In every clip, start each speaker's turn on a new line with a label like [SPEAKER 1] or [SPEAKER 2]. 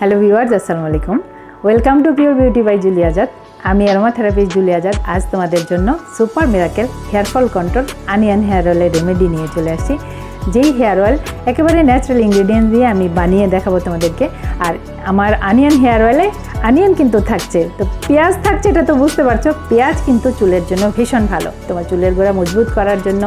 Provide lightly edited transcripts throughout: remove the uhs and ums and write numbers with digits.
[SPEAKER 1] Hello viewers, আসসালামু আলাইকুম। Welcome to pure beauty by Julie Azad. আমি অ্যারোমা থেরাপিস্ট জুলি আজাদ। আজ তোমাদের জন্য super miracle hair fall control onion hair অয়েলের রেমেডি নিয়ে চলে আসছি। যেই হেয়ার অয়েল একেবারে ন্যাচারাল ইনগ্রিডিয়েন্ট দিয়ে আমি বানিয়ে দেখাবো তোমাদেরকে। আর আমার আনিয়ন হেয়ার অয়েলে আনিয়ন কিন্তু থাকছে, তো পেঁয়াজ থাকছে, এটা তো বুঝতে পারছো। পেঁয়াজ কিন্তু চুলের জন্য ভীষণ ভালো, তোমার চুলের গোড়া মজবুত করার জন্য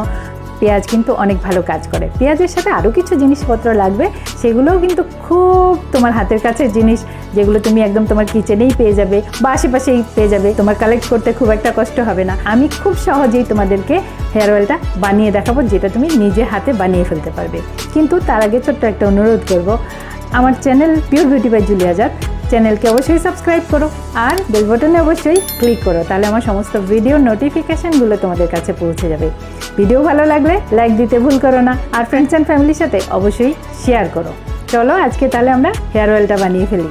[SPEAKER 1] পেঁয়াজ কিন্তু অনেক ভালো কাজ করে। পেঁয়াজের সাথে আরও কিছু জিনিসপত্র লাগবে, সেগুলোও কিন্তু খুব তোমার হাতের কাছে জিনিস, যেগুলো তুমি একদম তোমার কিচেনেই পেয়ে যাবে বা আশেপাশেই পেয়ে যাবে, তোমার কালেক্ট করতে খুব একটা কষ্ট হবে না। আমি খুব সহজেই তোমাদেরকে হেয়ার অয়েলটা বানিয়ে দেখাবো, যেটা তুমি নিজে হাতে বানিয়ে ফেলতে পারবে। কিন্তু তার আগে ছোট্ট একটা অনুরোধ করব, আমার channel pure beauty by Julie Azad চ্যানেলকে অবশ্যই সাবস্ক্রাইব করো আর বেল বাটনে অবশ্যই ক্লিক করো, তাহলে আমার সমস্ত ভিডিও নোটিফিকেশানগুলো তোমাদের কাছে পৌঁছে যাবে। ভিডিও ভালো লাগলে লাইক দিতে ভুল করো না, আর ফ্রেন্ডস অ্যান্ড ফ্যামিলির সাথে অবশ্যই শেয়ার করো। চলো আজকে তাহলে আমরা হেয়ার অয়েলটা বানিয়ে ফেলি।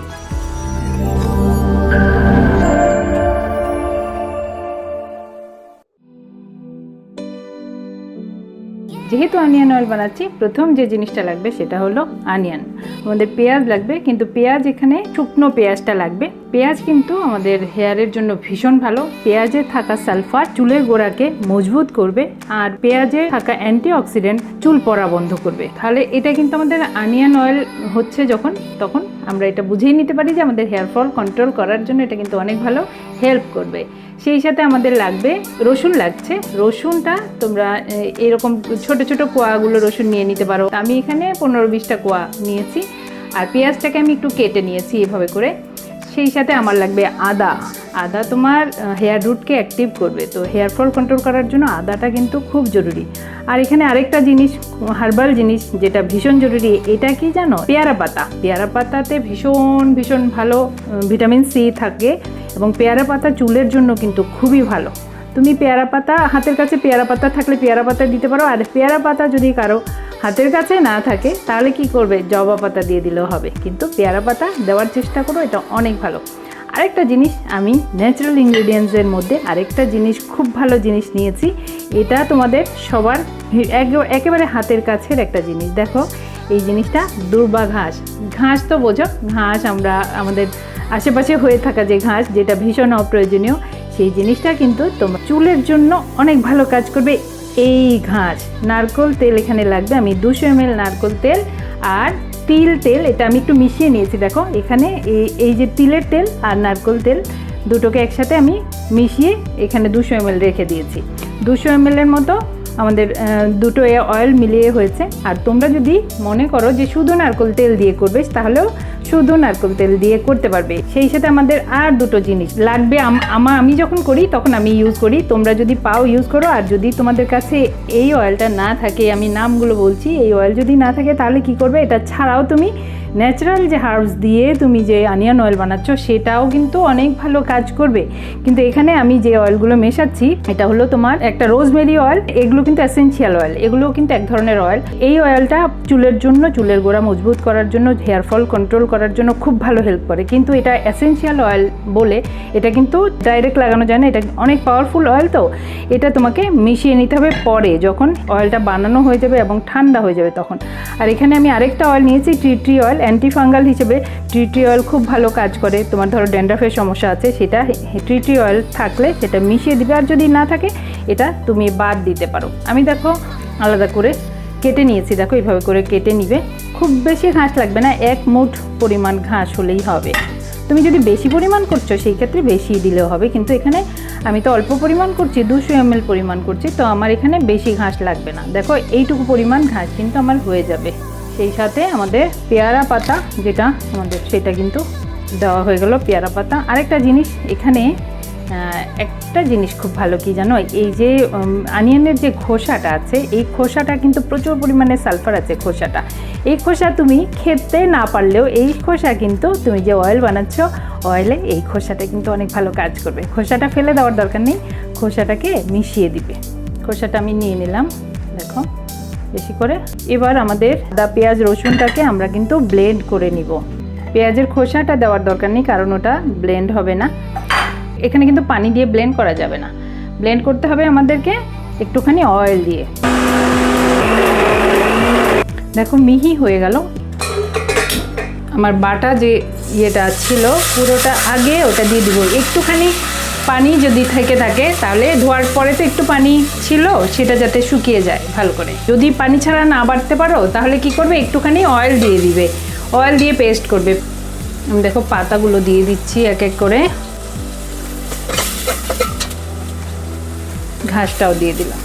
[SPEAKER 1] যেহেতু অনিয়ন অয়েল বানাচ্ছি, প্রথম যে জিনিসটা লাগবে সেটা হলো অনিয়ন। আমাদের পেঁয়াজ লাগবে, কিন্তু পেঁয়াজ এখানে শুকনো পেঁয়াজটা লাগবে। পেঁয়াজ কিন্তু আমাদের হেয়ারের জন্য ভীষণ ভালো। পেঁয়াজে থাকা সালফার চুলের গোড়াকে মজবুত করবে, আর পেঁয়াজে থাকা অ্যান্টিঅক্সিডেন্ট চুল পড়া বন্ধ করবে। তাহলে এটা কিন্তু আমাদের অনিয়ন অয়েল হচ্ছে যখন, তখন আমরা এটা বুঝেই নিতে পারি যে আমাদের হেয়ার ফল কন্ট্রোল করার জন্য এটা কিন্তু অনেক ভালো হেল্প করবে। সেই সাথে আমাদের লাগবে রসুন লাগছে। রসুনটা তোমরা এরকম ছোট ছোট কোয়াগুলো রসুন নিয়ে নিতে পারো। আমি এখানে 15-20টা কোয়া নিয়েছি, আর পেঁয়াজটাকে আমি একটু কেটে নিয়েছি এভাবে করে। সেই সাথে আমার লাগবে আদা। আদা তোমার হেয়ার রুটকে অ্যাক্টিভ করবে, তো হেয়ার ফল কন্ট্রোল করার জন্য আদাটা কিন্তু খুব জরুরি। আর এখানে আরেকটা জিনিস, হার্বাল জিনিস যেটা ভীষণ জরুরি, এটা কি জানো? পেয়ারা পাতা। পেয়ারা পাতাতে ভীষণ ভীষণ ভালো ভিটামিন সি থাকে, এবং পেয়ারা পাতা চুলের জন্য কিন্তু খুবই ভালো। তুমি পেয়ারা পাতা, হাতের কাছে পেয়ারা পাতা থাকলে পেয়ারা পাতা দিতে পারো। আর পেয়ারা পাতা যদি কারো হাতের কাছে না থাকে, তাহলে কি করবে, জবা পাতা দিয়ে দিলেও হবে, কিন্তু পেয়ারা পাতা দেওয়ার চেষ্টা করো, এটা অনেক ভালো। আরেকটা জিনিস, আমি ন্যাচারাল ইনগ্রিডিয়েন্টসের মধ্যে আরেকটা জিনিস, খুব ভালো জিনিস নিয়েছি। এটা তোমাদের সবার একেবারে হাতের কাছের একটা জিনিস। দেখো এই জিনিসটা দুর্বা ঘাস। ঘাস তো বোঝো, ঘাস আমরা আমাদের আশেপাশে হয়ে থাকা যে ঘাস, যেটা ভীষণ অপ্রয়োজনীয়, সেই জিনিসটা কিন্তু তোমার চুলের জন্য অনেক ভালো কাজ করবে। এই ঘাস, নারকেল তেল এখানে লাগবে। আমি 200 ml নারকেল তেল আর তিল তেল, এটা আমি একটু মিশিয়ে নিয়েছি। দেখো এখানে এই যে তিলের তেল আর নারকেল তেল দুটোকে একসাথে আমি মিশিয়ে এখানে 200 ml রেখে দিয়েছি। 200 ml এর মতো আমাদের দুটো অয়েল মিলিয়ে হয়েছে। আর তোমরা যদি মনে করো যে শুধু নারকেল তেল দিয়ে করবে, তাহলেও শুধু নারকেল তেল দিয়ে করতে পারবে। সেই সাথে আমাদের আর দুটো জিনিস লাগবে। আমি যখন করি তখন আমি ইউজ করি, তোমরা যদি পাও ইউজ করো। আর যদি তোমাদের কাছে এই অয়েলটা না থাকে, আমি নামগুলো বলছি, এই অয়েল যদি না থাকে, তাহলে কি করবে, এটা ছাড়াও তুমি ন্যাচারাল যে হার্বস দিয়ে তুমি যে অনিয়ন অয়েল বানাচ্ছ, সেটাও কিন্তু অনেক ভালো কাজ করবে। কিন্তু এখানে আমি যে অয়েলগুলো মেশাচ্ছি, এটা হলো তোমার একটা রোজমেরি অয়েল। এগুলো কিন্তু এসেনশিয়াল অয়েল, এগুলোও কিন্তু এক ধরনের অয়েল। এই অয়েলটা চুলের জন্য, চুলের গোড়া মজবুত করার জন্য, হেয়ার ফল কন্ট্রোল করার জন্য খুব ভালো হেল্প করে। কিন্তু এটা এসেনশিয়াল অয়েল বলে এটা কিন্তু ডাইরেক্ট লাগানো যায় না, এটা অনেক পাওয়ারফুল অয়েল। তো এটা তোমাকে মিশিয়ে নিতে হবে পরে, যখন অয়েলটা বানানো হয়ে যাবে এবং ঠান্ডা হয়ে যাবে তখন। আর এখানে আমি আরেকটা অয়েল নিয়েছি, ট্রি অয়েল। অ্যান্টিফাঙ্গাল হিসেবে ট্রি অয়েল খুব ভালো কাজ করে। তোমার ধরো ড্যান্ড্রাফের সমস্যা আছে, সেটা ট্রি অয়েল থাকলে সেটা মিশিয়ে দিবে, আর যদি না থাকে এটা তুমি বাদ দিতে পারো। আমি দেখো আলাদা করে কেটে নিয়েছি। দেখো এইভাবে করে কেটে নিবে। খুব বেশি ঘাস লাগবে না, 1 মুঠ পরিমাণ ঘাস হলেই হবে। তুমি যদি বেশি পরিমাণ করছো, সেই ক্ষেত্রে বেশি দিলেও হবে, কিন্তু এখানে আমি তো অল্প পরিমাণ করছি, 200 ml পরিমাণ করছি, তো আমার এখানে বেশি ঘাস লাগবে না। দেখো এইটুকু পরিমাণ ঘাস কিন্তু আমার হয়ে যাবে। সেই সাথে আমাদের পেয়ারা পাতা যেটা আমাদের, সেটা কিন্তু দেওয়া হয়ে গেল, পেয়ারা পাতা। আরেকটা জিনিস এখানে, একটা জিনিস খুব ভালো কি জানো, এই যে অনিয়নের যে খোসাটা আছে, এই খোসাটা কিন্তু প্রচুর পরিমাণে সালফার আছে খোসাটা। এই খোসা তুমি খেতে না পারলেও, এই খোসা কিন্তু তুমি যে অয়েল বানাচ্ছ, অয়েলে এই খোসাটা কিন্তু অনেক ভালো কাজ করবে। খোসাটা ফেলে দেওয়ার দরকার নেই, খোসাটাকে মিশিয়ে দিবে। খোসাটা আমি নিয়ে নিলাম, দেখো বেশি করে। এবার আমাদের আদা, পেঁয়াজ, রসুনটাকে আমরা কিন্তু ব্লেন্ড করে নিব। পেঁয়াজের খোসাটা দেওয়ার দরকার নেই, কারণ ওটা ব্লেন্ড হবে না। এখানে কিন্তু পানি দিয়ে ব্লেন্ড করা যাবে না, ব্লেন্ড করতে হবে আমাদেরকে একটুখানি অয়েল দিয়ে। দেখো মিহি হয়ে গেল। আমার বাটা যে ইয়েটা ছিল পুরোটা আগে ওটা দিয়ে দিব। একটুখানি পানি যদি থেকে থাকে তাহলে ধোয়ার পরে তো একটু পানি ছিল, সেটা যাতে শুকিয়ে যায় ভালো করে। যদি পানি ছাড়া না বাটতে পারো তাহলে কি করবে, একটুখানি অয়েল দিয়ে দিবে, অয়েল দিয়ে পেস্ট করবে। আমি দেখো পাতাগুলো দিয়ে দিচ্ছি এক এক করে, ঘাসটাও দিয়ে দিলাম।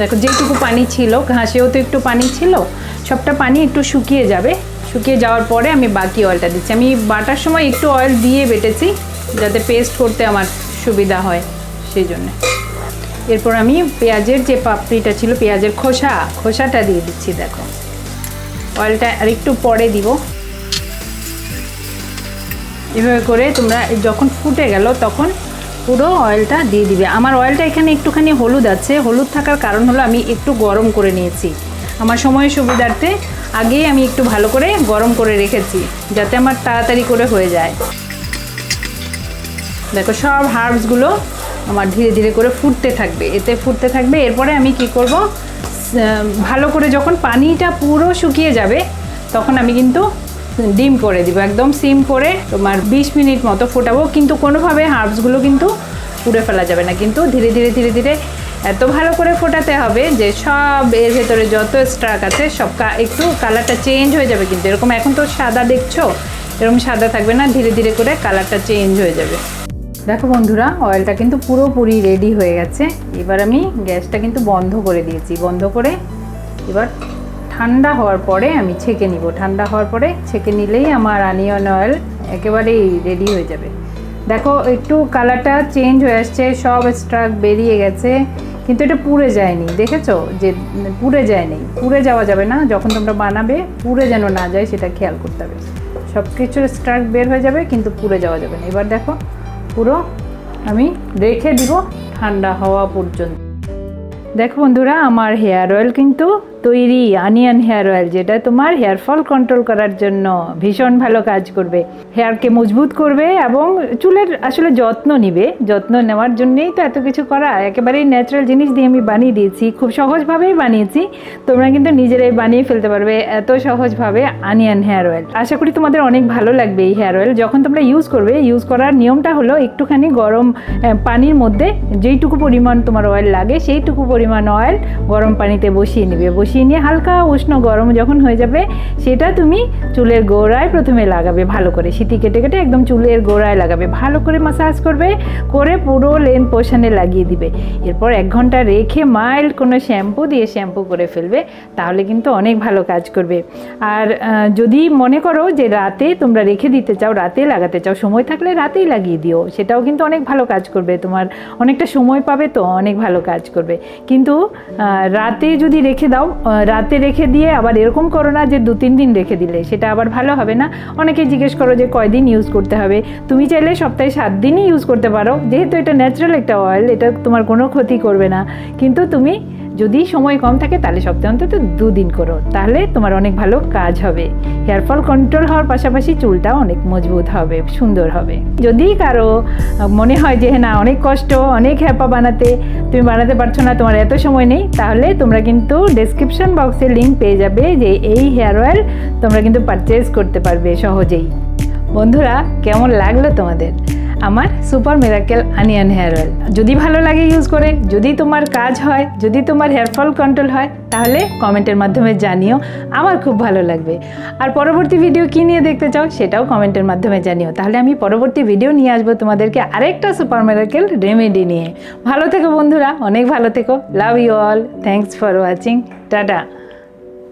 [SPEAKER 1] দেখো যেটুকু পানি ছিল, ঘাসেও তো একটু পানি ছিল, সবটা পানি একটু শুকিয়ে যাবে। শুকিয়ে যাওয়ার পরে আমি বাকি অয়েলটা দিচ্ছি। আমি বাটার সময় একটু অয়েল দিয়ে বেটেছি যাতে পেস্ট করতে আমার সুবিধা হয়, সেই জন্যে। এরপর আমি পেঁয়াজের যে পাপড়িটা ছিল, পেঁয়াজের খোসাটা দিয়ে দিচ্ছি। দেখো অয়েলটা আর একটু পরে দিব। এভাবে করে তোমরা যখন ফুটে গেল তখন পুরো অয়েলটা দিয়ে দিবে। আমার অয়েলটা এখানে একটুখানি হলুদ আছে, হলুদ থাকার কারণ হলো আমি একটু গরম করে নিয়েছি। আমার সময়ের সুবিধার্থে আগেই আমি একটু ভালো করে গরম করে রেখেছি যাতে আমার তাড়াতাড়ি করে হয়ে যায়। দেখো সব হার্বসগুলো আমার ধীরে ধীরে করে ফুটতে থাকবে, এতে ফুটতে থাকবে। এরপরে আমি কি করব, ভালো করে যখন পানিটা পুরো শুকিয়ে যাবে তখন আমি কিন্তু ডিম করে দিব, একদম সিম করে তোমার 20 মিনিট মতো ফোটাবো। কিন্তু কোনোভাবে হার্বসগুলো কিন্তু পুড়ে ফেলা যাবে না, কিন্তু ধীরে ধীরে ধীরে ধীরে এত ভালো করে ফোটাতে হবে যে সব এর ভেতরে যত স্টার্ক আছে সব একটু কালারটা চেঞ্জ হয়ে যাবে। কিন্তু এরকম এখন তো সাদা দেখছো, এরকম সাদা থাকবে না, ধীরে ধীরে করে কালারটা চেঞ্জ হয়ে যাবে। দেখো বন্ধুরা অয়েলটা কিন্তু পুরোপুরি রেডি হয়ে গেছে। এবার আমি গ্যাসটা কিন্তু বন্ধ করে দিয়েছি। বন্ধ করে এবার ঠান্ডা হওয়ার পরে আমি ছেঁকে নিব। ঠান্ডা হওয়ার পরে ছেঁকে নিলেই আমার অনিয়ন অয়েল একেবারেই রেডি হয়ে যাবে। দেখো একটু কালারটা চেঞ্জ হয়ে আসছে, সব স্টার্ক বেরিয়ে গেছে, কিন্তু এটা পুড়ে যায়নি। দেখেছো যে পুড়ে যায়নি, পুড়ে যাওয়া যাবে না। যখন তোমরা বানাবে পুড়ে যেন না যায় সেটা খেয়াল করতে হবে। সব কিছুর স্টার্ক বের হয়ে যাবে কিন্তু পুড়ে যাওয়া যাবে না। এবার দেখো পুরো আমি রেখে দিব ঠান্ডা হওয়া পর্যন্ত। দেখো বন্ধুরা আমার হেয়ার অয়েল কিন্তু তৈরি, অনিয়ন হেয়ার অয়েল, যেটা তোমার হেয়ার ফল কন্ট্রোল করার জন্য ভীষণ ভালো কাজ করবে, হেয়ারকে মজবুত করবে এবং চুলের আসলে যত্ন নিবে। যত্ন নেওয়ার জন্যেই তো এত কিছু করা। একেবারেই ন্যাচারাল জিনিস দিয়ে আমি বানিয়ে দিয়েছি, খুব সহজভাবেই বানিয়েছি। তোমরা কিন্তু নিজেরাই বানিয়ে ফেলতে পারবে এত সহজভাবে অনিয়ন হেয়ার অয়েল। আশা করি তোমাদের অনেক ভালো লাগবে এই হেয়ার অয়েল। যখন তোমরা ইউজ করবে, ইউজ করার নিয়মটা হলো একটুখানি গরম পানির মধ্যে যেইটুকু পরিমাণ তোমার অয়েল লাগে সেইটুকু পরিমাণ অয়েল গরম পানিতে বসিয়ে নেবে। বসিয়ে নিয়ে হালকা উষ্ণ গরম যখন হয়ে যাবে সেটা তুমি চুলের গোড়ায় প্রথমে লাগাবে ভালো করে, সিটি কেটে কেটে একদম চুলের গোড়ায় লাগাবে, ভালো করে মাসাজ করবে, করে পুরো লেন্থ পোর্শনে লাগিয়ে দিবে। এরপর 1 ঘন্টা রেখে মাইল্ড কোনো শ্যাম্পু দিয়ে শ্যাম্পু করে ফেলবে, তাহলে কিন্তু অনেক ভালো কাজ করবে। আর যদি মনে করো যে রাতে তোমরা রেখে দিতে চাও, রাতে লাগাতে চাও, সময় থাকলে রাতেই লাগিয়ে দিও, সেটাও কিন্তু অনেক ভালো কাজ করবে। তোমার অনেকটা সময় পাবে তো অনেক ভালো কাজ করবে। কিন্তু রাতে যদি রেখে দাও, রাতে রেখে দিয়ে আবার এরকম করো না যে 2-3 দিন রেখে দিলে, সেটা আবার ভালো হবে না। অনেকেই জিজ্ঞেস করো যে কয়দিন ইউজ করতে হবে। তুমি চাইলে সপ্তাহে 7 দিনই ইউজ করতে পারো, যেহেতু এটা ন্যাচারাল একটা অয়েল, এটা তোমার কোনো ক্ষতি করবে না। কিন্তু তুমি যদি সময় কম থাকে তাহলে সপ্তাহে অন্তত 2 দিন করো, তাহলে তোমার অনেক ভালো কাজ হবে। হেয়ার ফল কন্ট্রোল হওয়ার পাশাপাশি চুলটাও অনেক মজবুত হবে, সুন্দর হবে। যদি কারো মনে হয় যে না অনেক কষ্ট, অনেক হ্যাপা বানাতে, তুমি বানাতে পারছো না, তোমার এত সময় নেই, তাহলে তোমরা কিন্তু ডেসক্রিপশন বক্সে লিঙ্ক পেয়ে যাবে যে এই হেয়ার অয়েল তোমরা কিন্তু পারচেজ করতে পারবে সহজেই। বন্ধুরা কেমন লাগলো তোমাদের আমার super miracle onion hair oil? যদি ভালো লাগে ইউজ করে, যদি তোমার কাজ হয়, যদি তোমার হেয়ার ফল কন্ট্রোল হয়, তাহলে কমেন্টের মাধ্যমে জানিও, আমার খুব ভালো লাগবে। আর পরবর্তী ভিডিও কী নিয়ে দেখতে চাও সেটাও কমেন্টের মাধ্যমে জানিও, তাহলে আমি পরবর্তী ভিডিও নিয়ে আসবো তোমাদেরকে আরেকটা সুপার মিরাকেল রেমেডি নিয়ে। ভালো থেকো বন্ধুরা, অনেক ভালো থেকো। Love you all, thanks for watching, tata.